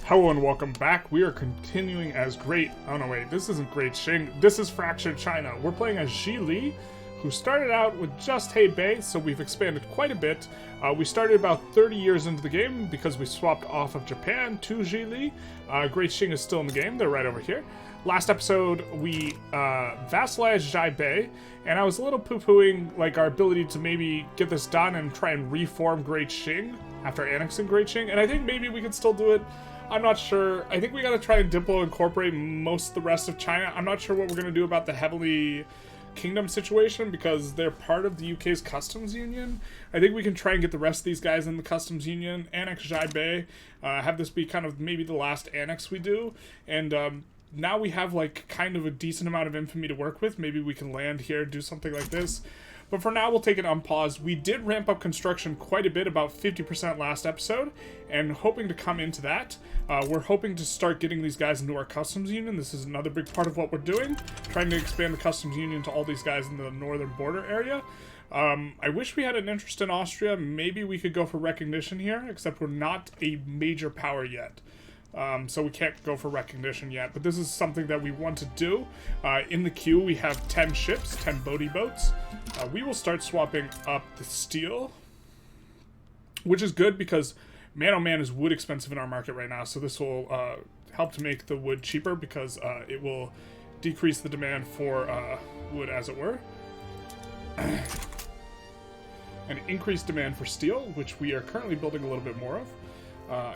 Hello and welcome back. We are continuing as Great... Oh no, wait. This isn't Great Qing. This is Fractured China. We're playing as Zhili, who started out with just Hebei, so we've expanded quite a bit. We started about 30 years into the game because we swapped off of Japan to Zhili. Great Qing is still in the game. They're right over here. Last episode, we vassalized Hebei, and I was a little poo-pooing like our ability to maybe get this done and try and reform Great Qing after annexing Great Qing, and I think maybe we could still do it. I'm not sure. I think we gotta try and Diplo incorporate most of the rest of China. I'm not sure what we're gonna do about the Heavenly Kingdom situation because they're part of the UK's customs union. I think we can try and get the rest of these guys in the customs union, annex Hebei, have this be kind of maybe the last annex we do, and now we have like kind of a decent amount of infamy to work with. Maybe we can land here, do something like this. But for now, we'll take it on pause. We did ramp up construction quite a bit, about 50% last episode, and hoping to come into that. We're hoping to start getting these guys into our customs union. This is another big part of what we're doing, trying to expand the customs union to all these guys in the northern border area. I wish we had an interest in Austria. Maybe we could go for recognition here, except we're not a major power yet. So we can't go for recognition yet, but this is something that we want to do. In the queue, we have 10 ships, 10 boaty boats. We will start swapping up the steel, which is good because, man oh man, is wood expensive in our market right now. So this will help to make the wood cheaper because it will decrease the demand for wood, as it were. And increase demand for steel, which we are currently building a little bit more of.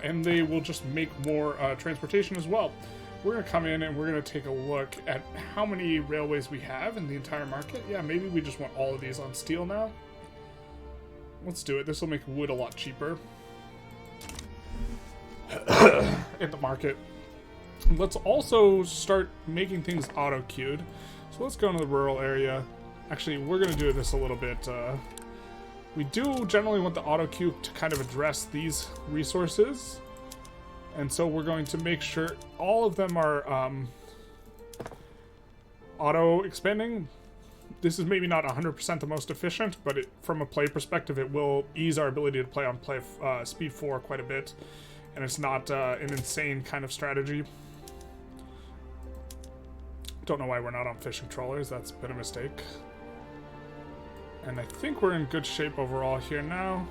And they will just make more transportation as well. We're going to come in and we're going to take a look at how many railways we have in the entire market. Yeah, maybe we just want all of these on steel now. Let's do it. This will make wood a lot cheaper in the market. Let's also start making things auto-queued. So let's go into the rural area. Actually, we're going to do this a little bit... We do generally want the auto queue to kind of address these resources. And so we're going to make sure all of them are auto expanding. This is maybe not 100% the most efficient, but from a play perspective, it will ease our ability to play on speed 4 quite a bit. And it's not an insane kind of strategy. Don't know why we're not on fishing trawlers. That's been a mistake. And I think we're in good shape overall here now.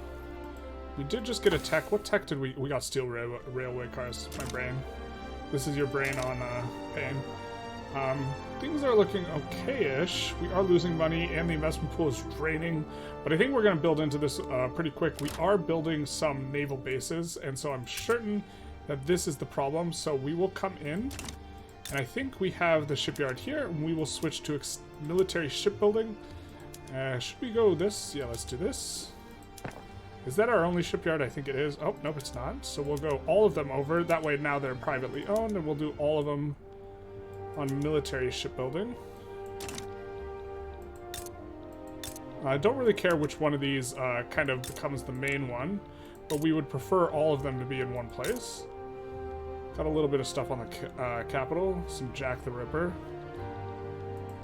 We did just get a tech. What tech did we... We got steel railway cars. My brain. This is your brain on pain. Things are looking okay-ish. We are losing money and the investment pool is draining. But I think we're going to build into this pretty quick. We are building some naval bases. And so I'm certain that this is the problem. So we will come in. And I think we have the shipyard here. And we will switch to military shipbuilding. Should we go this? Yeah, let's do this. Is that our only shipyard? I think it is. Oh, nope, it's not. So we'll go all of them over. That way now they're privately owned, and we'll do all of them on military shipbuilding. I don't really care which one of these kind of becomes the main one, but we would prefer all of them to be in one place. Got a little bit of stuff on the capital. Some Jack the Ripper.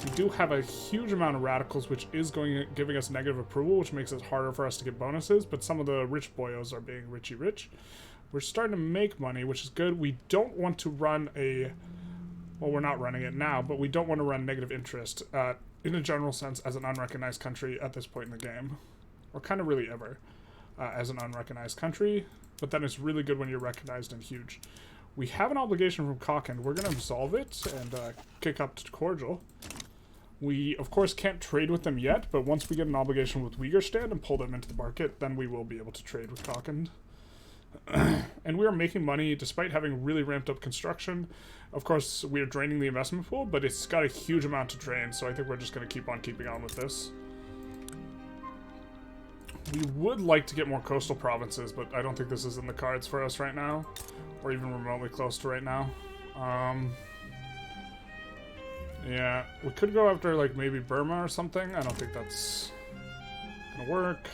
We do have a huge amount of radicals, which is giving us negative approval, which makes it harder for us to get bonuses, but some of the rich boyos are being richy rich. We're starting to make money, which is good. We don't want to run a... Well, we're not running it now, but we don't want to run negative interest in a general sense as an unrecognized country at this point in the game. Or kind of really ever as an unrecognized country, but then it's really good when you're recognized and huge. We have an obligation from Cochin. We're going to absolve it and kick up to cordial. We, of course, can't trade with them yet, but once we get an obligation with Uyghurstand and pull them into the market, then we will be able to trade with Cochin. And we are making money despite having really ramped up construction. Of course, we are draining the investment pool, but it's got a huge amount to drain, so I think we're just going to keep on keeping on with this. We would like to get more coastal provinces, but I don't think this is in the cards for us right now, or even remotely close to right now. Yeah, we could go after, like, maybe Burma or something. I don't think that's gonna work.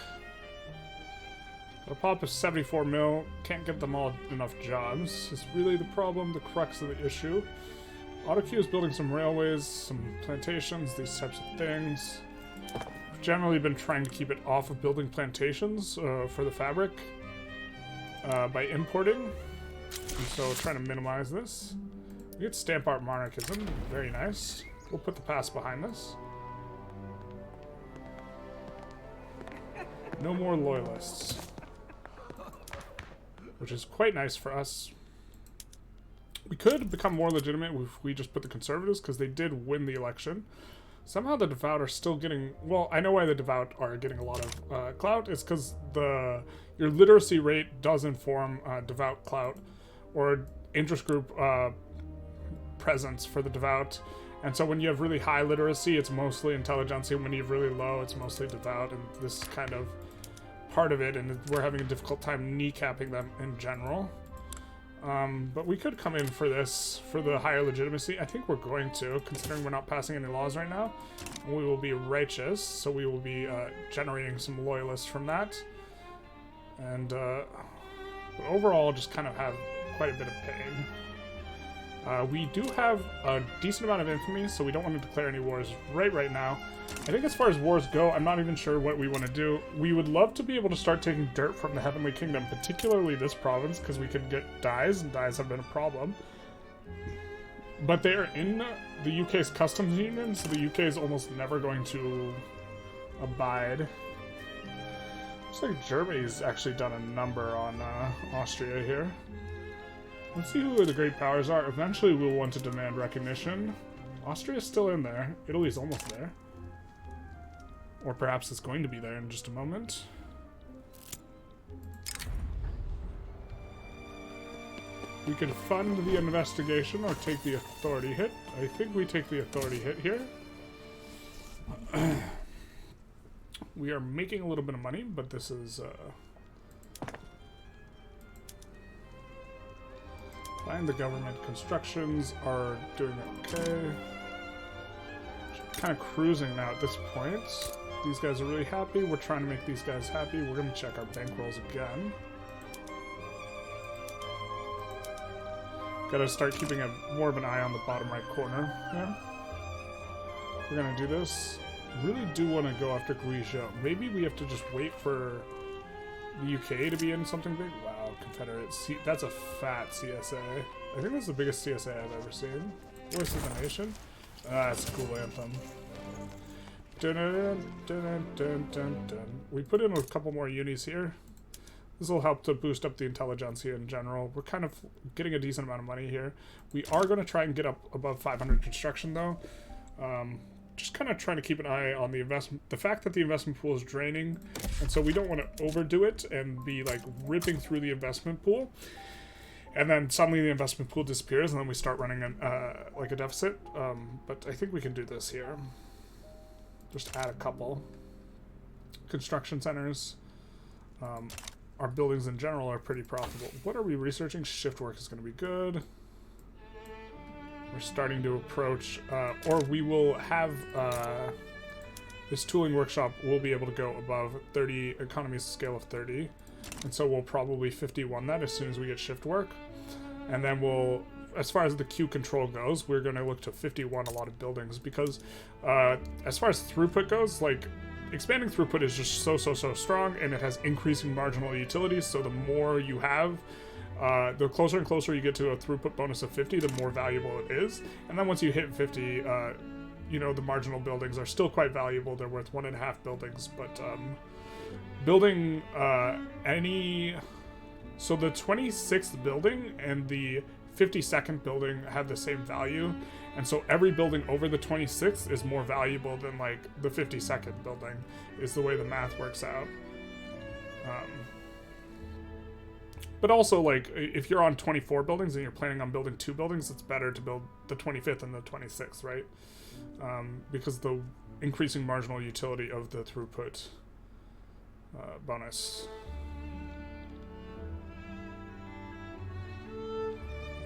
The pop is 74 mil. Can't give them all enough jobs. Is really the problem, the crux of the issue. AutoQ is building some railways, some plantations, these types of things. We've generally been trying to keep it off of building plantations for the fabric by importing. And so trying to minimize this. We get stamp art monarchism. Very nice. We'll put the past behind this. No more loyalists. Which is quite nice for us. We could become more legitimate if we just put the conservatives, because they did win the election. Somehow the devout are still getting... Well, I know why the devout are getting a lot of clout. It's because your literacy rate does inform devout clout, or interest group presence for the devout. And so when you have really high literacy, it's mostly intelligentsia. When you have really low, it's mostly devout. And this is kind of part of it, and we're having a difficult time kneecapping them in general. But we could come in for this, for the higher legitimacy. I think we're going to, considering we're not passing any laws right now. We will be righteous, so we will be generating some loyalists from that. And but overall, just kind of have quite a bit of pain. We do have a decent amount of infamy, so we don't want to declare any wars right now. I think as far as wars go, I'm not even sure what we want to do. We would love to be able to start taking dirt from the Heavenly Kingdom, particularly this province, because we could get dyes, and dyes have been a problem. But they are in the UK's customs union, so the UK is almost never going to abide. Looks like Germany's actually done a number on Austria here. Let's see who the great powers are. Eventually we'll want to demand recognition. Austria's still in there. Italy's almost there. Or perhaps it's going to be there in just a moment. We could fund the investigation or take the authority hit. I think we take the authority hit here. We are making a little bit of money, but this is... Find the government. Constructions are doing okay. Kind of cruising now at this point. These guys are really happy. We're trying to make these guys happy. We're going to check our bankrolls again. Gotta start keeping more of an eye on the bottom right corner here. We're going to do this. Really do want to go after Guizhou. Maybe we have to just wait for the UK to be in something big. Wow, Confederate. That's a fat CSA. I think that's the biggest CSA I've ever seen. Voice of the Nation. That's a cool anthem. Dun, dun, dun, dun, dun, dun. We put in a couple more unis here. This will help to boost up the intelligentsia in general. We're kind of getting a decent amount of money here. We are going to try and get up above 500 construction, though. Just kind of trying to keep an eye on the investment. The fact that the investment pool is draining, and so we don't want to overdo it and be like ripping through the investment pool. And then suddenly the investment pool disappears, and then we start running like a deficit. But I think we can do this here. Just add a couple. Construction centers. Our buildings in general are pretty profitable. What are we researching? Shift work is going to be good. We're starting to approach, or we will have this tooling workshop will be able to go above 30 economies scale of 30. And so we'll probably 51 that as soon as we get shift work. And then we'll, as far as the Q control goes, we're going to look to 51 a lot of buildings because as far as throughput goes, like expanding throughput is just so strong, and it has increasing marginal utilities. So the more you have, the closer and closer you get to a throughput bonus of 50, the more valuable it is. And then once you hit 50, you know, the marginal buildings are still quite valuable. They're worth 1.5 buildings, but building any... So the 26th building and the 52nd building have the same value, and so every building over the 26th is more valuable than like the 52nd building, is the way the math works out. But also, like, if you're on 24 buildings and you're planning on building 2 buildings, it's better to build the 25th and the 26th, right? Because the increasing marginal utility of the throughput bonus.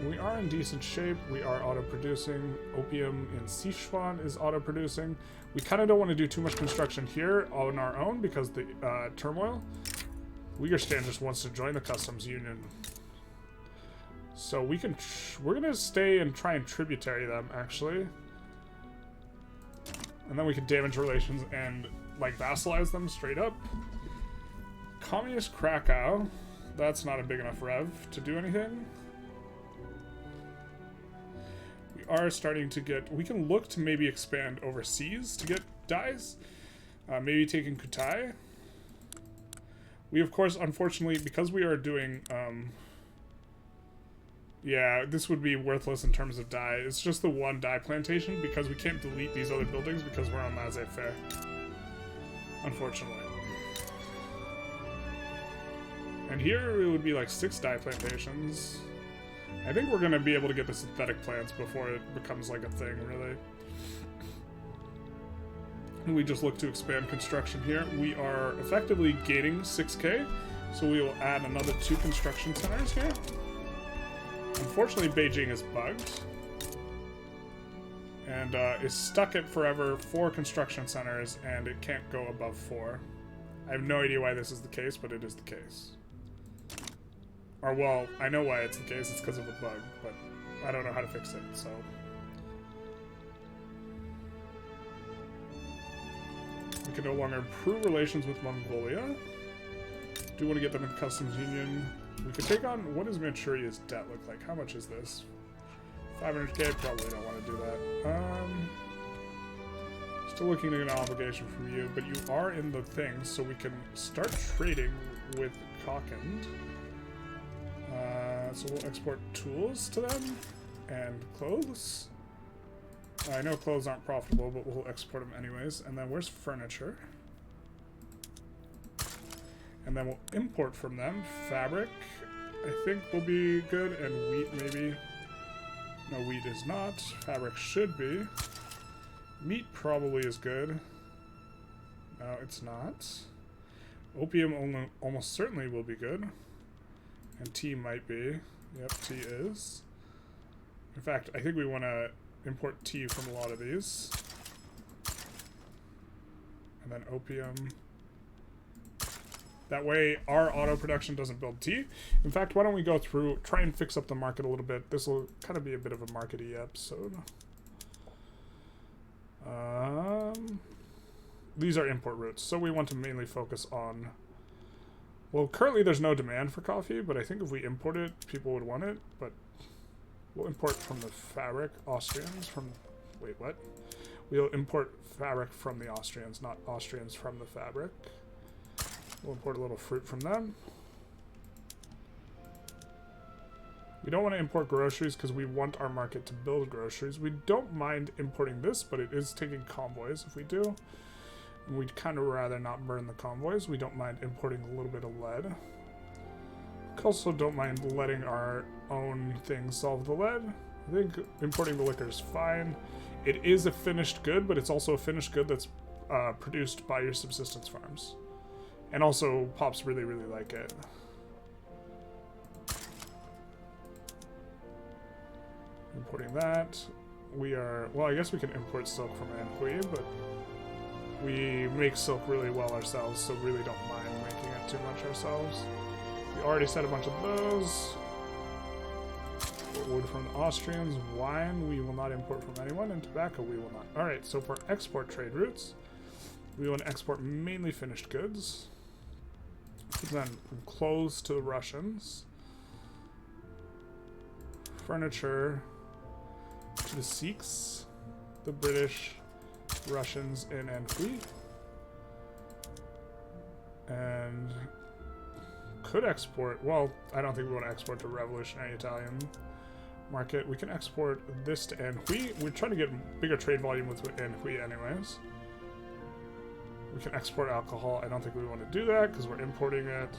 We are in decent shape. We are auto-producing. Opium in Sichuan is auto-producing. We kind of don't want to do too much construction here on our own because the turmoil. Uyghur just wants to join the customs union. So we can... we're going to stay and try and tributary them, actually. And then we can damage relations and, like, vassalize them straight up. Communist Krakow. That's not a big enough rev to do anything. are starting to get... We can look to maybe expand overseas to get dyes. Maybe taking Kutai. We, of course, unfortunately, because we are doing... yeah, this would be worthless in terms of dye. It's just the one dye plantation because we can't delete these other buildings because we're on laissez-faire. Unfortunately. And here it would be like 6 dye plantations. I think we're going to be able to get the synthetic plants before it becomes like a thing, really. And we just look to expand construction here. We are effectively gaining 6k, so we will add another 2 construction centers here. Unfortunately, Beijing is bugged. And is stuck at forever 4 construction centers, and it can't go above 4. I have no idea why this is the case, but it is the case. Or, well, I know why it's the case. It's because of a bug, but I don't know how to fix it, so... We can no longer improve relations with Mongolia. Do want to get them in customs union. We could take on... What does Manchuria's debt look like? How much is this? 500k? Probably don't want to do that. Still looking to get an obligation from you, but you are in the thing, so we can start trading with Cockend. So we'll export tools to them, and clothes. I know clothes aren't profitable, but we'll export them anyways. And then where's furniture? And then we'll import from them. Fabric, I think, will be good, and wheat maybe. No, wheat is not. Fabric should be. Meat probably is good. No, it's not. Opium almost certainly will be good. And tea might be. Yep, tea is. In fact, I think we want to import tea from a lot of these. And then opium. That way, our auto production doesn't build tea. In fact, why don't we go through, try and fix up the market a little bit. This will kind of be a bit of a market-y episode. These are import routes, so we want to mainly focus on... Well, currently there's no demand for coffee, but I think if we import it, people would want it. But we'll import from the fabric. Austrians from... Wait, what? We'll import fabric from the Austrians, not Austrians from the fabric. We'll import a little fruit from them. We don't want to import groceries because we want our market to build groceries. We don't mind importing this, but it is taking convoys if we do. And we'd kind of rather not burn the convoys. We don't mind importing a little bit of lead. We also don't mind letting our own thing solve the lead. I think importing the liquor is fine. It is a finished good, but it's also a finished good that's produced by your subsistence farms. And also, Pops really, really like it. Importing that. We are... Well, I guess we can import silk from Anhui, but we make silk really well ourselves, so really don't mind making it too much ourselves. We already said a bunch of those. Wood from the Austrians. Wine we will not import from anyone, and tobacco we will not. Alright, so for export trade routes, we want to export mainly finished goods. Then clothes to the Russians. Furniture to the Sikhs, the British, Russians, and Anhui. And could export, well, I don't think we want to export to Revolutionary Italian market. We can export this to Anhui. We're trying to get bigger trade volume with Anhui anyways. We can export alcohol. I don't think we want to do that because we're importing it.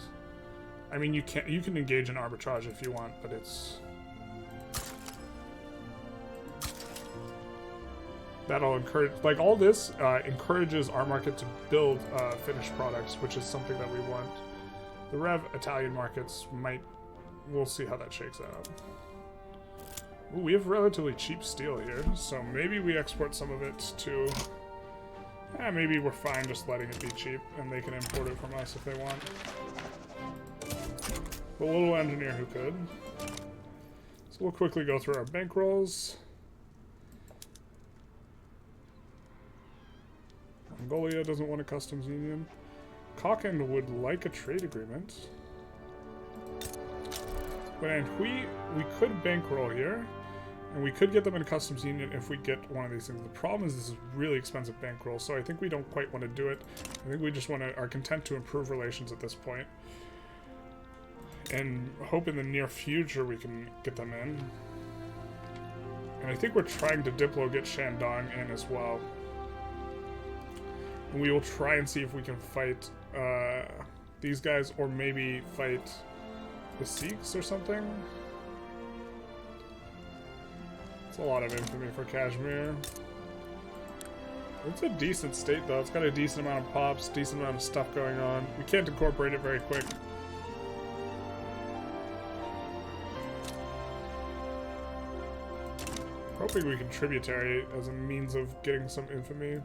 I mean, you can engage in arbitrage if you want, but it's... That'll encourage... Like, all this encourages our market to build finished products, which is something that we want. The Rev Italian markets might... We'll see how that shakes out. Ooh, we have relatively cheap steel here, so maybe we export some of it to... maybe we're fine just letting it be cheap, and they can import it from us if they want. The little engineer who could. So we'll quickly go through our bankrolls. Mongolia doesn't want a customs union. Cockend would like a trade agreement. But Anhui, we could bankroll here. And we could get them in a customs union if we get one of these things. The problem is this is really expensive bankroll, so I think we don't quite want to do it. I think we just are content to improve relations at this point. And hope in the near future we can get them in. And I think we're trying to Diplo get Shandong in as well. And we will try and see if we can fight these guys, or maybe fight the Sikhs or something. It's a lot of infamy for Kashmir. It's a decent state though. It's got a decent amount of pops, decent amount of stuff going on. We can't incorporate it very quick. Hoping we can tributary as a means of getting some infamy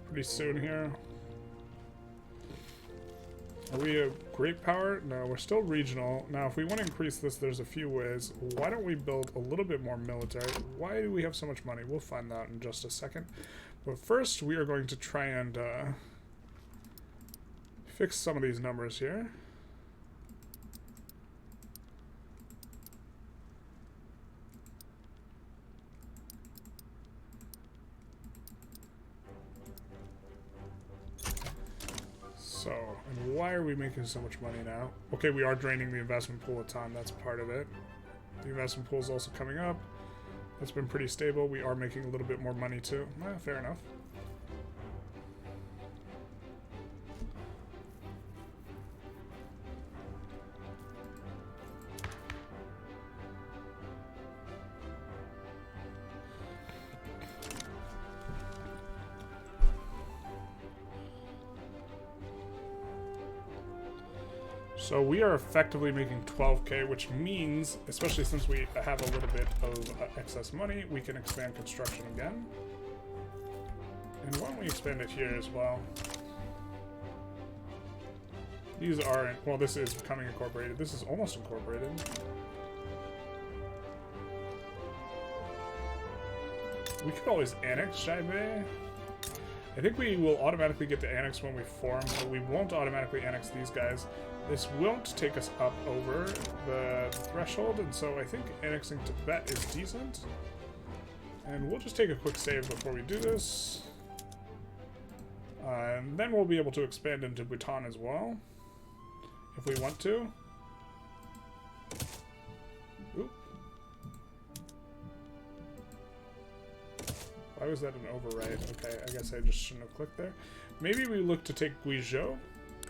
pretty soon here. Are we a great power? No, we're still regional. Now, if we want to increase this, there's a few ways. Why don't we build a little bit more military? Why do we have so much money? We'll find out in just a second. But first, we are going to try and fix some of these numbers here. So, and why are we making so much money now? Okay, we are draining the investment pool a ton. That's part of it. The investment pool is also coming up. That's been pretty stable. We are making a little bit more money too. Fair enough. So we are effectively making 12k, which means, especially since we have a little bit of excess money, we can expand construction again. And why don't we expand it here as well? These are, well, this is becoming incorporated. This is almost incorporated. We could always annex Xiaibei. I think we will automatically get to annex when we form, but we won't automatically annex these guys. This won't take us up over the threshold, and so I think annexing Tibet is decent. And we'll just take a quick save before we do this. And then we'll be able to expand into Bhutan as well, if we want to. Oop. Why was that an overwrite? Okay, I guess I just shouldn't have clicked there. Maybe we look to take Guizhou,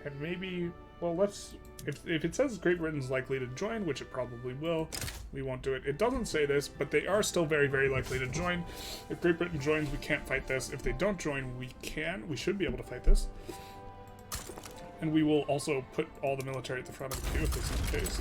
and maybe... Well, let's... If it says Great Britain's likely to join, which it probably will, we won't do it. It doesn't say this, but they are still very, very likely to join. If Great Britain joins, we can't fight this. If they don't join, we can. We should be able to fight this. And we will also put all the military at the front of the queue if this is the case.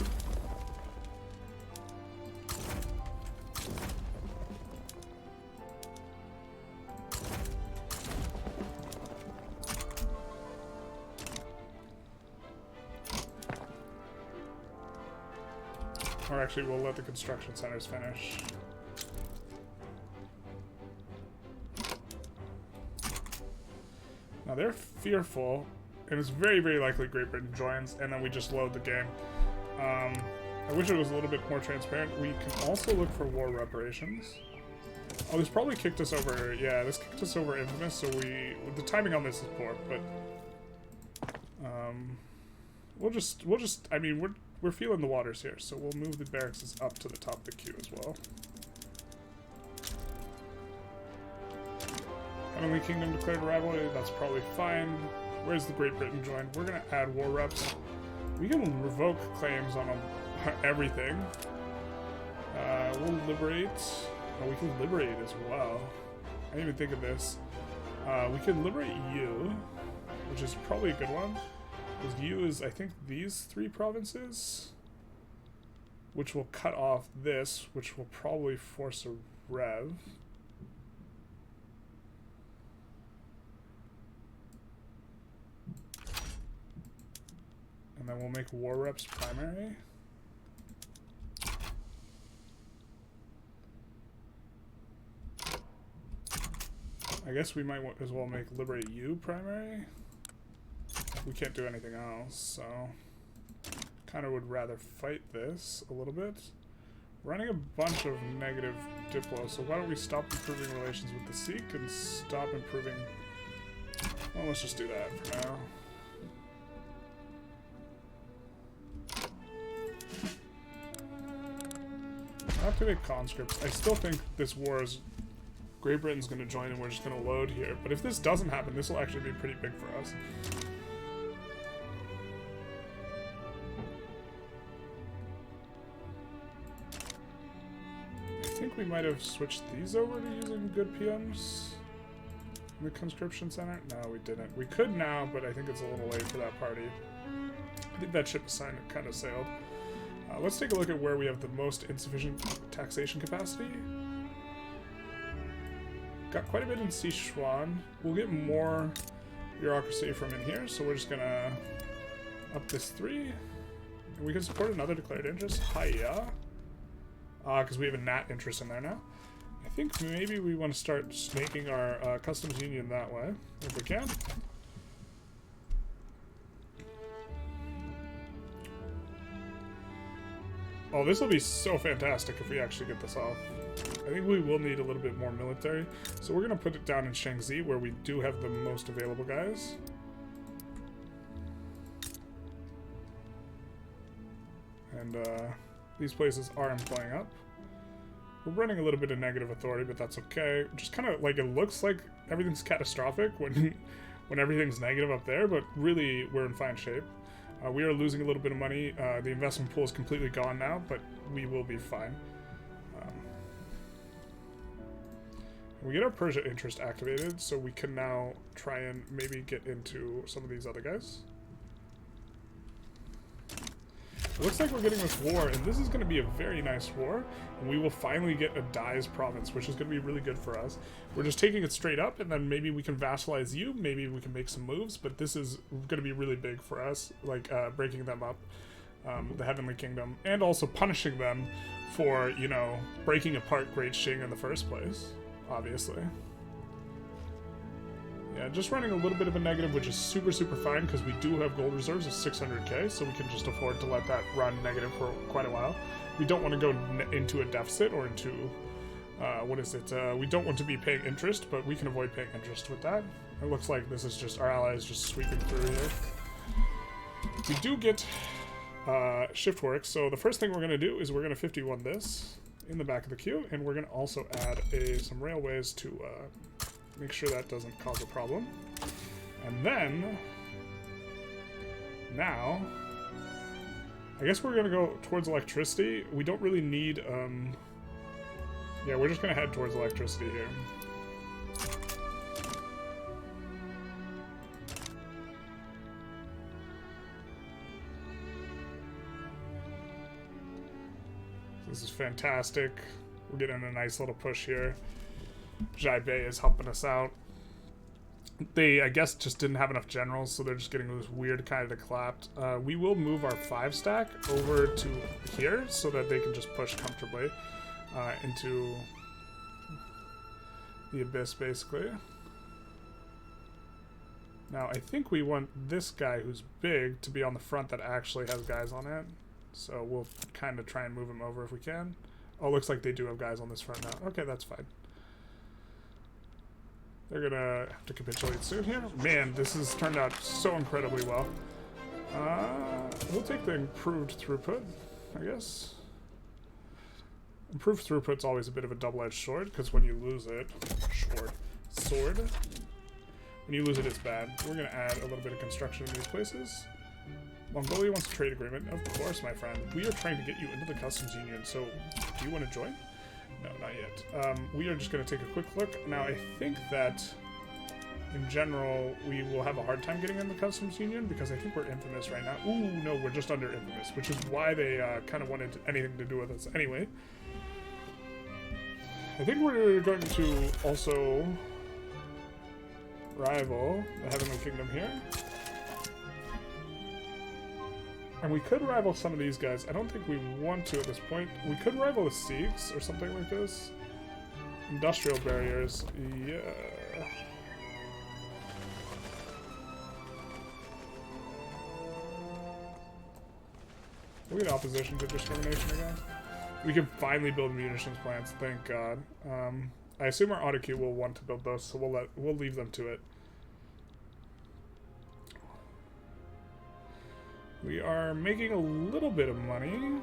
Or actually, we'll let the construction centers finish. Now they're fearful, and it's very, very likely Great Britain joins, and then we just load the game. I wish it was a little bit more transparent. We can also look for war reparations. Oh, this probably kicked us over. Yeah, this kicked us over Infamous, so the timing on this is poor, but we'll just. I mean, we're feeling the waters here, so we'll move the barracks up to the top of the queue as well. Heavenly Kingdom declared rivalry, that's probably fine. Where's the Great Britain join? We're gonna add war reps. We can revoke claims on everything. We'll liberate. Oh, we can liberate as well. I didn't even think of this. We can liberate you, which is probably a good one. Because U is, I think, these three provinces, which will cut off this, which will probably force a rev. And then we'll make war reps primary. I guess we might as well make liberate U primary. We can't do anything else, so kind of would rather fight this a little bit running a bunch of negative diplo, so why don't we stop improving relations with the Sikh and stop improving... Well, let's just do that for now. I have to make conscripts. I still think this war is... Great Britain's going to join and we're just going to load here. But if this doesn't happen, this will actually be pretty big for us. I think we might have switched these over to using good PMs in the conscription center. No, we didn't. We could now, but I think it's a little late for that party. I think that ship assignment kind of sailed. Let's take a look at where we have the most insufficient taxation capacity. Got quite a bit in Sichuan. We'll get more bureaucracy from in here, so we're just gonna up this 3. And we can support another declared interest. Hiya. Because we have a nat interest in there now. I think maybe we want to start snaking our customs union that way, if we can. Oh, this will be so fantastic if we actually get this off. I think we will need a little bit more military. So we're going to put it down in Shaanxi, where we do have the most available guys. And these places are employing up. We're running a little bit of negative authority, but that's okay. Just kind of like it looks like everything's catastrophic when everything's negative up there, but really we're in fine shape. We are losing a little bit of money. The investment pool is completely gone now, but we will be fine. We get our Persia interest activated, so we can now try and maybe get into some of these other guys. It looks like we're getting this war, and this is going to be a very nice war. And we will finally get a Dai's province, which is going to be really good for us. We're just taking it straight up, and then maybe we can vassalize you. Maybe we can make some moves, but this is going to be really big for us, like breaking them up, the Heavenly Kingdom, and also punishing them for, you know, breaking apart Great Qing in the first place, obviously. Yeah, just running a little bit of a negative, which is super, super fine, because we do have gold reserves of 600k, so we can just afford to let that run negative for quite a while. We don't want to go into a deficit or into, what is it? We don't want to be paying interest, but we can avoid paying interest with that. It looks like this is just our allies just sweeping through here. We do get shift work, so the first thing we're going to do is we're going to 51 this in the back of the queue, and we're going to also add some railways to make sure that doesn't cause a problem. And then, now, I guess we're going to go towards electricity. We don't really need, yeah, we're just going to head towards electricity here. This is fantastic. We're getting a nice little push here. Jai Bei is helping us out. They, I guess, just didn't have enough generals, so they're just getting this weird kind of collapsed. We will move our 5-stack over to here so that they can just push comfortably into the abyss, basically. Now, I think we want this guy who's big to be on the front that actually has guys on it. So we'll kind of try and move him over if we can. Oh, looks like they do have guys on this front now. Okay, that's fine. They're gonna have to capitulate soon here. Man, this has turned out so incredibly well. We'll take the improved throughput, I guess. Improved throughput's always a bit of a double-edged sword, because when you lose it... Sword. When you lose it, it's bad. We're gonna add a little bit of construction in these places. Mongolia wants a trade agreement. Of course, my friend. We are trying to get you into the customs union, so do you want to join? No, not yet. We are just going to take a quick look. Now, I think that, in general, we will have a hard time getting in the customs union, because I think we're infamous right now. Ooh, no, we're just under infamous, which is why they kind of wanted anything to do with us anyway. I think we're going to also rival the Heavenly Kingdom here. And we could rival some of these guys. I don't think we want to at this point. We could rival the Sikhs or something like this. Industrial barriers. Yeah. We get opposition to discrimination again. We can finally build munitions plants, thank God. I assume our auto queue will want to build those, so we'll leave them to it. We are making a little bit of money.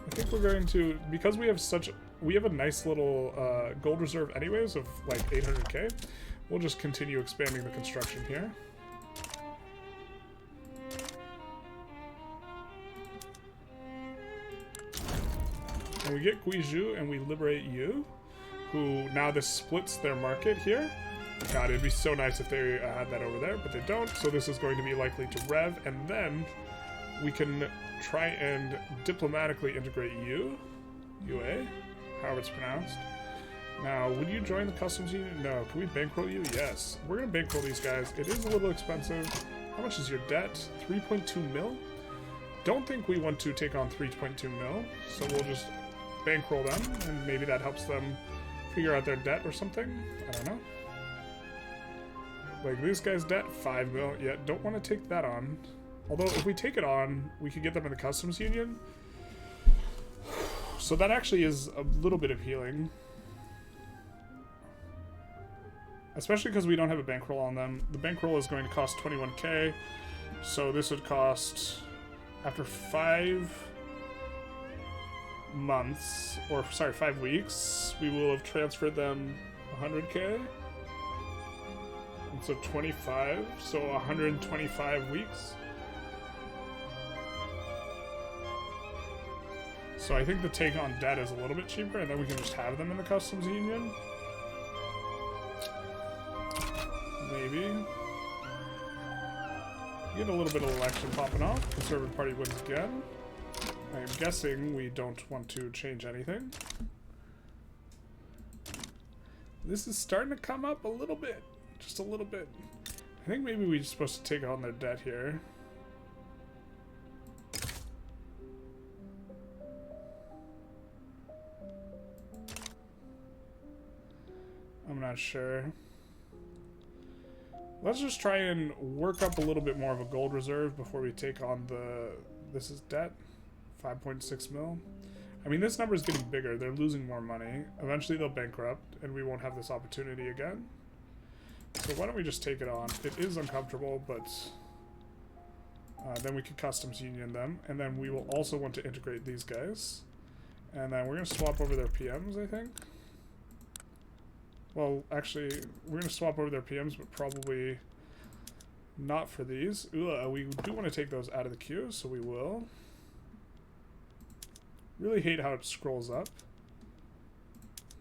I think we're going to, because we have a nice little gold reserve anyways of like 800k. We'll just continue expanding the construction here. And we get Guizhou and we liberate you, who now this splits their market here. God, it'd be so nice if they had that over there, but they don't, so this is going to be likely to rev, and then we can try and diplomatically integrate you, UA, however it's pronounced. Now, would you join the customs union? No. Can we bankroll you? Yes. We're going to bankroll these guys. It is a little expensive. How much is your debt? 3.2 mil? Don't think we want to take on 3.2 mil, so we'll just bankroll them, and maybe that helps them figure out their debt or something. I don't know. Like, this guy's debt, 5 mil. Yeah, don't want to take that on. Although, if we take it on, we could get them in the customs union. So that actually is a little bit appealing. Especially because we don't have a bankroll on them. The bankroll is going to cost 21k. So this would cost, after 5 months, or sorry, 5 weeks, we will have transferred them 100k. And so 25, so 125 weeks. So I think the take on debt is a little bit cheaper, and then we can just have them in the customs union. Maybe. Get a little bit of election popping off. Conservative Party wins again. I am guessing we don't want to change anything. This is starting to come up a little bit. Just a little bit. I think maybe we're supposed to take on their debt here. I'm not sure. Let's just try and work up a little bit more of a gold reserve before we take on the... This is debt. 5.6 mil. I mean, this number is getting bigger. They're losing more money. Eventually they'll bankrupt, and we won't have this opportunity again. So why don't we just take it on? It is uncomfortable, but... then we can customs union them. And then we will also want to integrate these guys. And then we're going to swap over their PMs, I think. Well, actually, we're going to swap over their PMs, but probably not for these. Ugh, we do want to take those out of the queue, so we will. Really hate how it scrolls up.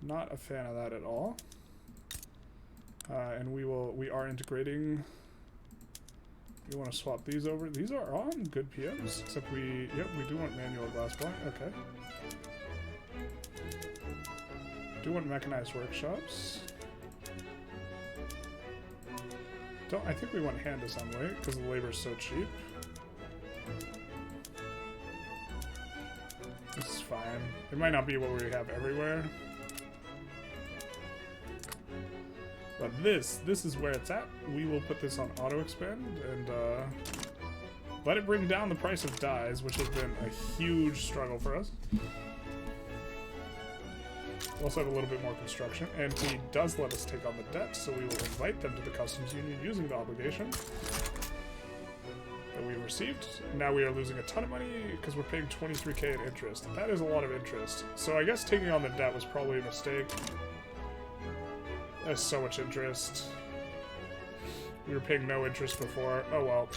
Not a fan of that at all. And we are integrating. We want to swap these over. These are on good PMs, except we do want manual glass point. Okay. Do want mechanized workshops. I think we want hand assembly because the labor is so cheap. This is fine. It might not be what we have everywhere. But this is where it's at. We will put this on auto expand and let it bring down the price of dyes, which has been a huge struggle for us. We also have a little bit more construction, and he does let us take on the debt, so we will invite them to the customs union using the obligation that we received. Now we are losing a ton of money because we're paying 23k in interest. That is a lot of interest. So I guess taking on the debt was probably a mistake. That's so much interest. We were paying no interest before. Oh well.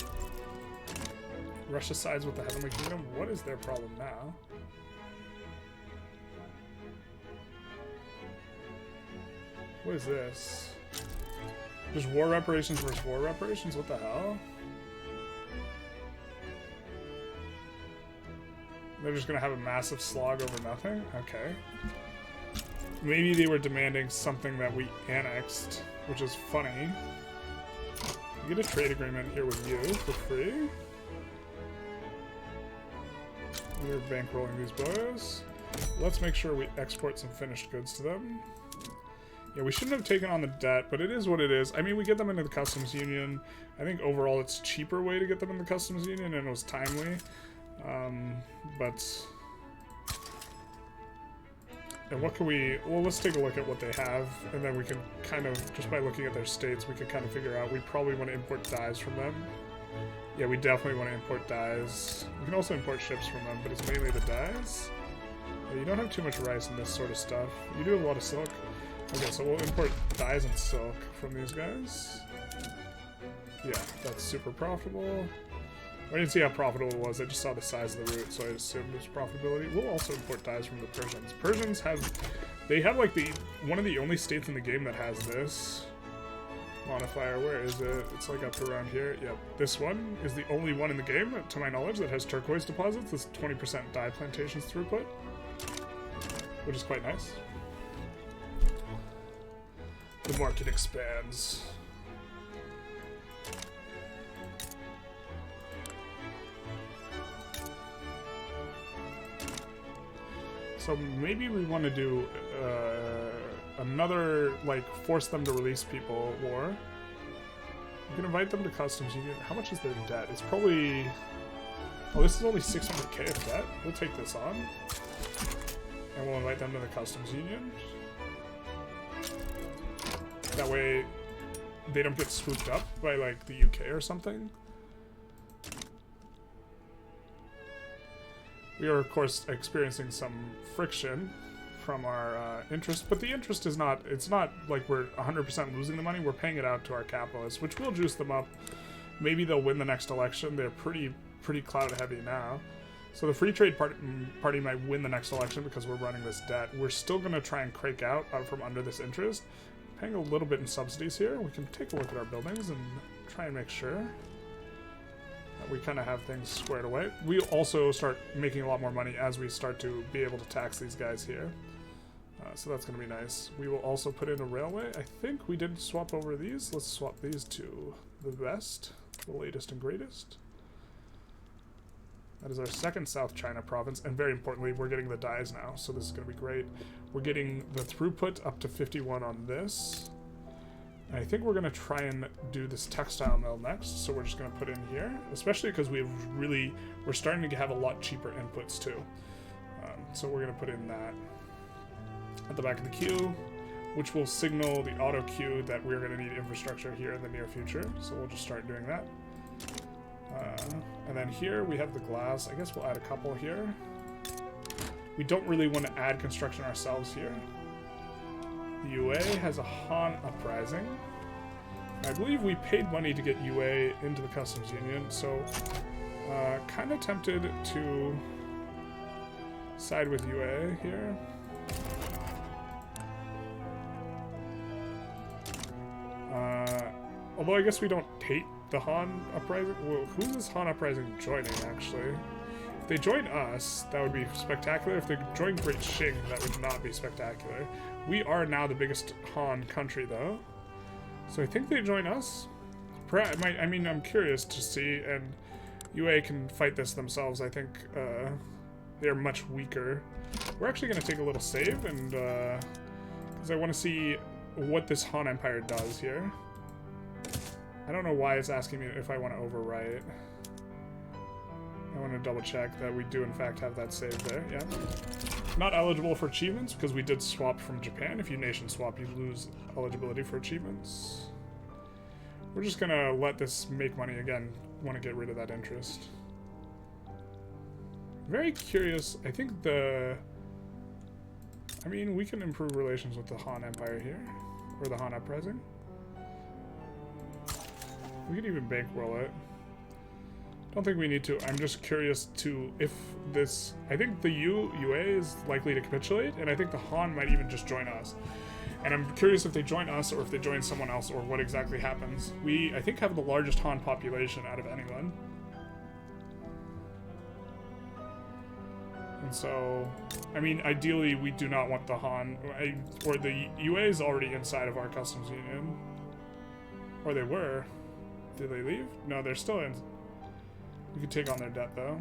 Russia sides with the Heavenly Kingdom. What is their problem now? What is this? Just war reparations versus war reparations? What the hell? They're just gonna have a massive slog over nothing? Okay. Maybe they were demanding something that we annexed, which is funny. You get a trade agreement here with you for free. We're bankrolling these boys. Let's make sure we export some finished goods to them. Yeah, we shouldn't have taken on the debt, but it is what it is. I mean, we get them into the customs union. I think overall it's a cheaper way to get them in the customs union, and it was timely. But And what can we... Well, let's take a look at what they have, and then we can kind of, just by looking at their states, we can kind of figure out we probably want to import dyes from them. Yeah, we definitely want to import dyes. We can also import ships from them, but it's mainly the dyes. Yeah, you don't have too much rice in this sort of stuff. You do have a lot of silk. Okay, so we'll import dyes and silk from these guys. Yeah, that's super profitable. I didn't see how profitable it was, I just saw the size of the route, so I assumed it was profitability. We'll also import dyes from the Persians. Persians have... They have, like, one of the only states in the game that has this modifier. Where is it? It's, like, up around here. Yep. This one is the only one in the game, to my knowledge, that has turquoise deposits. This 20% dye plantations throughput, which is quite nice. The market expands. So maybe we want to do another, like, force them to release people war. We can invite them to customs union. How much is their debt? It's probably... Oh, this is only 600k of debt. We'll take this on. And we'll invite them to the customs union. That way they don't get swooped up by, like, the UK or something. We are, of course, experiencing some friction from our interest, but the interest is not, it's not like we're 100% losing the money, we're paying it out to our capitalists, which will juice them up. Maybe they'll win the next election. They're pretty cloud heavy now. So the free trade party might win the next election because we're running this debt. We're still going to try and crake out from under this interest. Paying a little bit in subsidies here. We can take a look at our buildings and try and make sure we kind of have things squared away. We also start making a lot more money as we start to be able to tax these guys here. So that's going to be nice. We will also put in a railway. I think we did swap over these. Let's swap these to the best, the latest and greatest. That is our second South China province, and very importantly, we're getting the dyes now, so this is going to be great. We're getting the throughput up to 51 on this. And I think we're going to try and do this textile mill next, so we're just going to put in here, especially because we're starting to have a lot cheaper inputs too. So we're going to put in that at the back of the queue, which will signal the auto queue that we're going to need infrastructure here in the near future. So we'll just start doing that. And then here we have the glass. I guess we'll add a couple here. We don't really want to add construction ourselves here. The UA has a Han uprising. I believe we paid money to get UA into the customs union, so kind of tempted to side with UA here. Although I guess we don't hate the Han uprising. Well, who's this Han uprising joining, actually? If they join us, that would be spectacular. If they join Great Qing, that would not be spectacular. We are now the biggest Han country, though. So I think they join us. I mean, I'm curious to see, and UA can fight this themselves. I think they're much weaker. We're actually going to take a little save, and because I want to see what this Han Empire does here. I don't know why it's asking me if I want to overwrite. I want to double check that we do in fact have that saved there, yeah. Not eligible for achievements because we did swap from Japan. If you nation swap, you lose eligibility for achievements. We're just going to let this make money again. Want to get rid of that interest. Very curious. I think I mean, we can improve relations with the Han Empire here. Or the Han Uprising. We could even bankroll it. Don't think we need to. I'm just curious to if this... I think the UA is likely to capitulate, and I think the Han might even just join us. And I'm curious if they join us or if they join someone else or what exactly happens. We, I think, have the largest Han population out of anyone. And so, I mean, ideally we do not want the Han... or the UA is already inside of our customs union. Or they were. Did they leave? No, they're still in. We could take on their debt, though.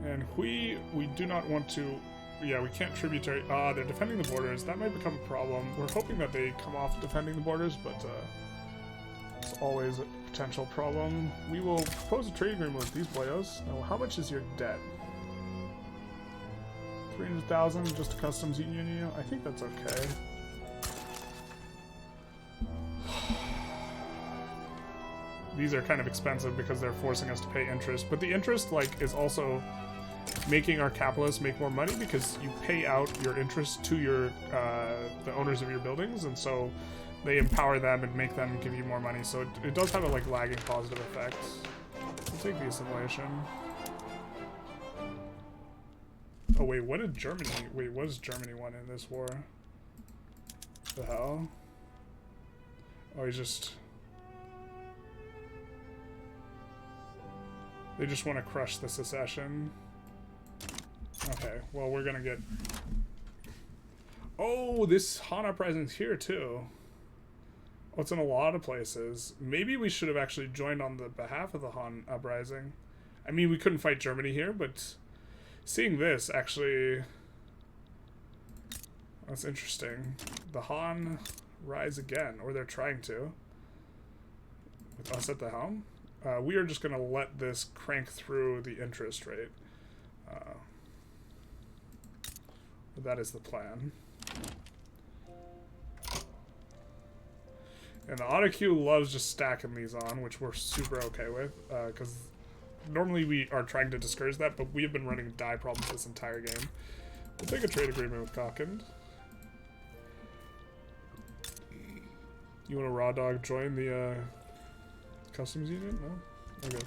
And we do not want to... Yeah, we can't tributary... they're defending the borders. That might become a problem. We're hoping that they come off defending the borders, but it's always a potential problem. We will propose a trade agreement with these boyos. Now, how much is your debt? 300,000 just to customs union you? I think that's okay. These are kind of expensive because they're forcing us to pay interest, but the interest, like, is also making our capitalists make more money because you pay out your interest to your the owners of your buildings, and so they empower them and make them give you more money. So it does have a like lagging positive effect. We'll take the assimilation. Oh wait, what did Germany? Wait, what does Germany want in this war? The hell? Oh, he's just. They just want to crush the secession. Okay, well, we're gonna get... Oh, this Han uprising's here, too. Oh, it's in a lot of places. Maybe we should have actually joined on the behalf of the Han uprising. I mean, we couldn't fight Germany here, but seeing this, actually... That's interesting. The Han rise again, or they're trying to. With us at the helm. We are just gonna let this crank through the interest rate. That is the plan. And the autocue loves just stacking these on, which we're super okay with, because normally we are trying to discourage that, but we have been running die problems this entire game. We'll take a trade agreement with Gokund. You want a raw dog join the customs union? No? Okay.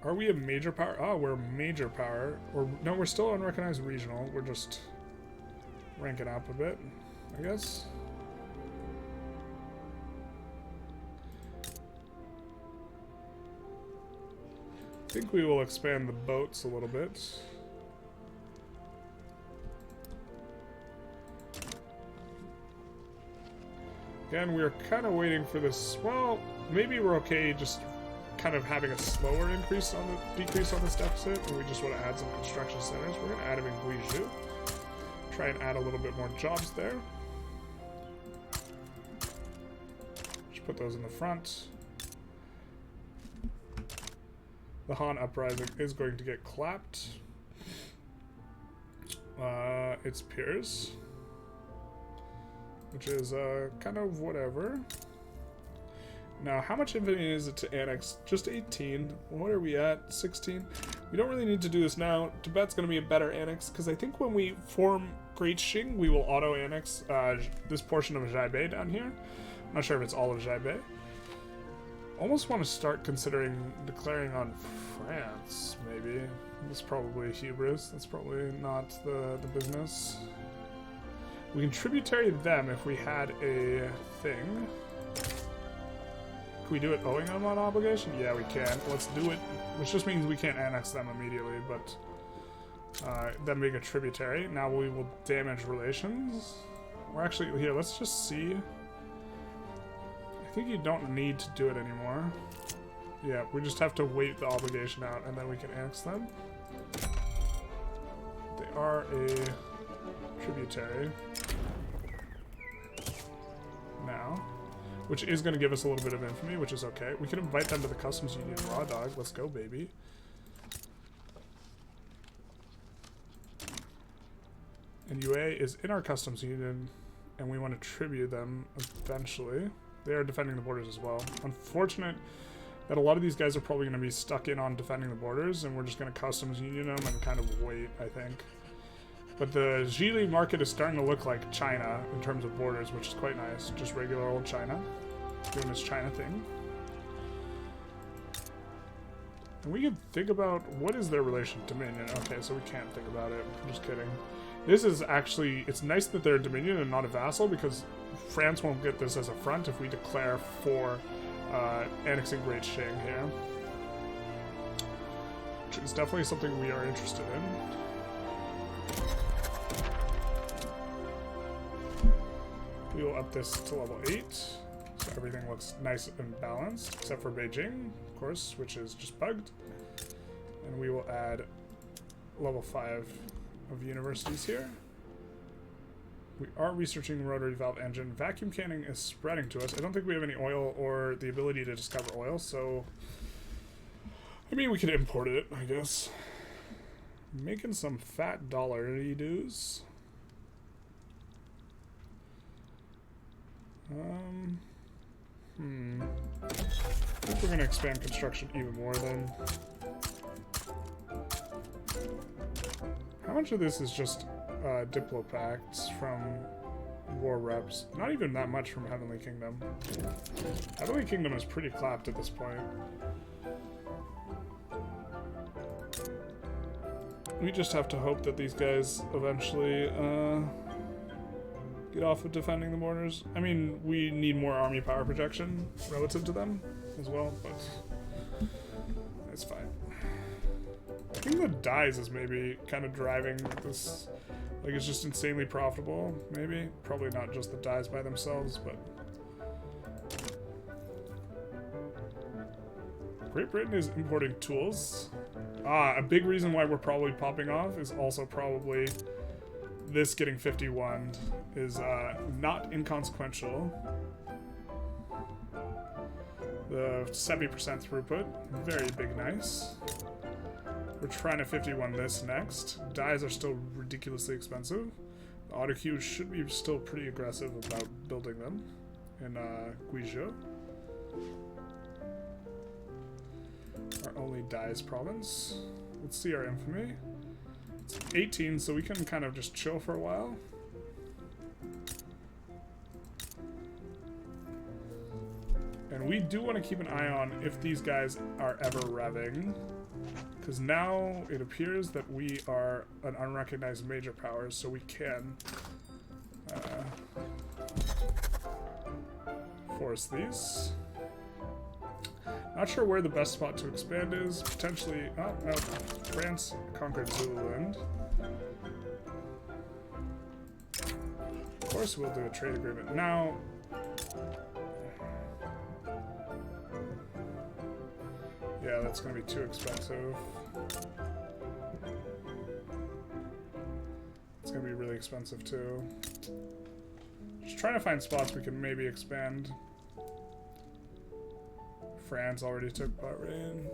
Are we a major power? Oh, we're a major power. Or no, we're still unrecognized regional. We're just ranking up a bit, I guess. I think we will expand the boats a little bit. Again, we're kind of waiting for this. Well, maybe we're okay just kind of having a slower increase on the decrease on this deficit, and we just want to add some construction centers. We're going to add them in Guizhou. Try and add a little bit more jobs there. Just put those in the front. The Han uprising is going to get clapped. It's peers, which is kind of whatever. Now, how much infamy is it to annex? Just 18. What are we at? 16? We don't really need to do this now. Tibet's going to be a better annex, because I think when we form Great Qing, we will auto-annex this portion of Zhili down here. I'm not sure if it's all of Zhili. Almost want to start considering declaring on France, maybe. That's probably hubris. That's probably not the business. We can tributary them if we had a thing. Can we do it owing them on obligation? Yeah, we can. Let's do it. Which just means we can't annex them immediately, but them being a tributary. Now we will damage relations. Or actually, here, let's just see. I think you don't need to do it anymore. Yeah, we just have to wait the obligation out and then we can annex them. They are a tributary now, which is going to give us a little bit of infamy, which is okay. We can invite them to the customs union raw dog. Let's go, baby. And UA is in our customs union, and we want to tribute them eventually. They are defending the borders as well. Unfortunate that a lot of these guys are probably going to be stuck in on defending the borders, and we're just going to customs union them and kind of wait, I think. But the Zhili market is starting to look like China in terms of borders, which is quite nice. Just regular old China, doing this China thing. And we can think about, what is their relation to Dominion? Okay, so we can't think about it. I'm just kidding. This is actually, it's nice that they're a Dominion and not a vassal, because France won't get this as a front if we declare for annexing Great Qing here. Which is definitely something we are interested in. We will up this to level 8, so everything looks nice and balanced, except for Beijing, of course, which is just bugged. And we will add level 5 of universities here. We are researching rotary valve engine. Vacuum canning is spreading to us. I don't think we have any oil or the ability to discover oil, so I mean, we could import it, I guess. Making some fat dollar dues. I think we're gonna expand construction even more then. How much of this is just diplopacts from war reps? Not even that much from Heavenly Kingdom. Heavenly Kingdom is pretty clapped at this point. We just have to hope that these guys eventually get off of defending the borders. I mean, we need more army power projection relative to them as well, but it's fine. I think the dyes is maybe kind of driving this. Like, it's just insanely profitable, maybe. Probably not just the dyes by themselves, but... Great Britain is importing tools. A big reason why we're probably popping off is also probably this getting 51 is not inconsequential. The 70% throughput, very big nice. We're trying to 51 this next. Dyes are still ridiculously expensive. The auto queues should be still pretty aggressive about building them in Guizhou. Our only dyes province. Let's see our infamy. It's 18, so we can kind of just chill for a while. And we do want to keep an eye on if these guys are ever revving. Because now it appears that we are an unrecognized major power, so we can force these. Not sure where the best spot to expand is. Potentially... Oh, no. France conquered Zululand. Of course we'll do a trade agreement. Now... Yeah, that's going to be too expensive. It's going to be really expensive too. Just trying to find spots we can maybe expand. France already took Bahrain.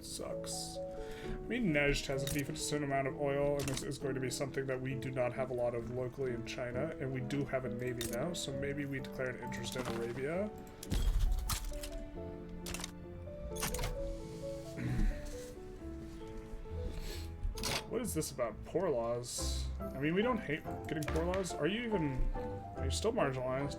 Sucks. I mean, Nejd has a decent amount of oil, and this is going to be something that we do not have a lot of locally in China, and we do have a navy now, so maybe we declare an interest in Arabia. What is this about? Poor laws. I mean, we don't hate getting poor laws. Are you still marginalized?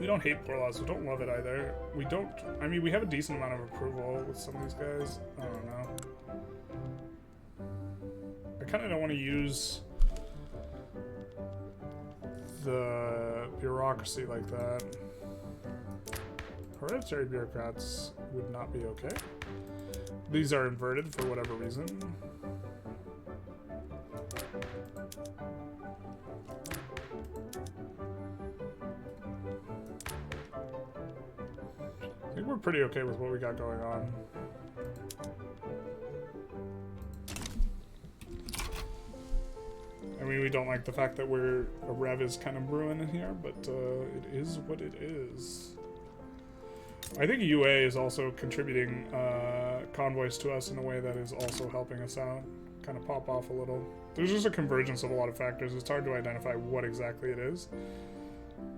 We don't hate poor laws. We don't love it either. We don't... I mean, we have a decent amount of approval with some of these guys. I don't know. I kind of don't want to use the bureaucracy like that. Hereditary bureaucrats would not be okay. These are inverted for whatever reason. I think we're pretty okay with what we got going on. I mean, we don't like the fact that a rev is kind of brewing in here, but it is what it is. I think UA is also contributing convoys to us in a way that is also helping us out. Kind of pop off a little. There's just a convergence of a lot of factors. It's hard to identify what exactly it is.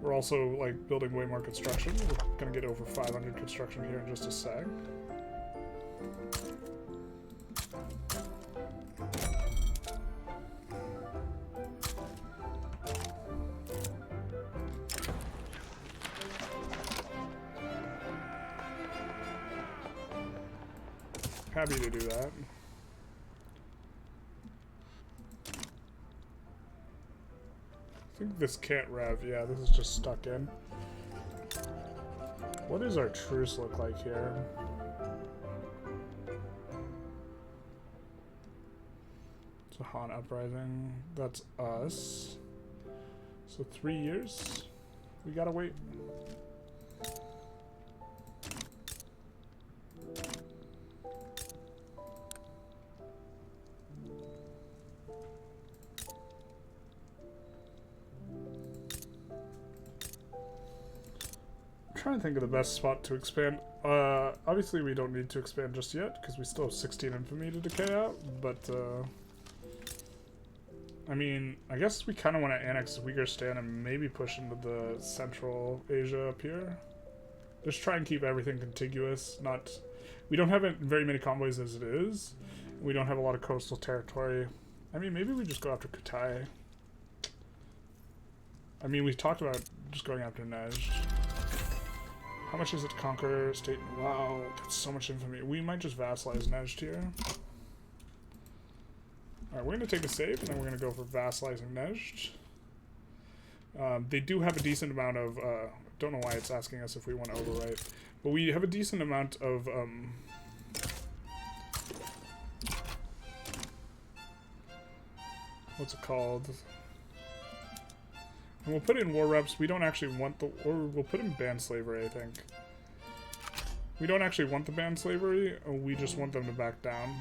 We're also like building way more construction. We're gonna get over 500 construction here in just a sec. Happy to do that. I think this can't rev. Yeah, this is just stuck in. What does our truce look like here? It's a Han uprising. That's us. So 3 years. We gotta wait. trying to think of the best spot to expand. Obviously we don't need to expand just yet, because we still have 16 infamy to decay out, but, I mean, I guess we kind of want to annex Uyghur and maybe push into the Central Asia up here. Just try and keep everything contiguous, not... We don't have very many convoys as it is. We don't have a lot of coastal territory. I mean, maybe we just go after Kutai. I mean, we talked about just going after Nejd. How much is it to conquer state? Wow, that's so much infamy. We might just vassalize Nejd here. Alright, we're going to take a save, and then we're going to go for vassalizing Nejd. They do have a decent amount of... don't know why it's asking us if we want to overwrite. But we have a decent amount of... what's it called? And we'll put in war reps. We don't actually want the... Or we'll put in banned slavery, I think. We don't actually want the banned slavery. We just want them to back down.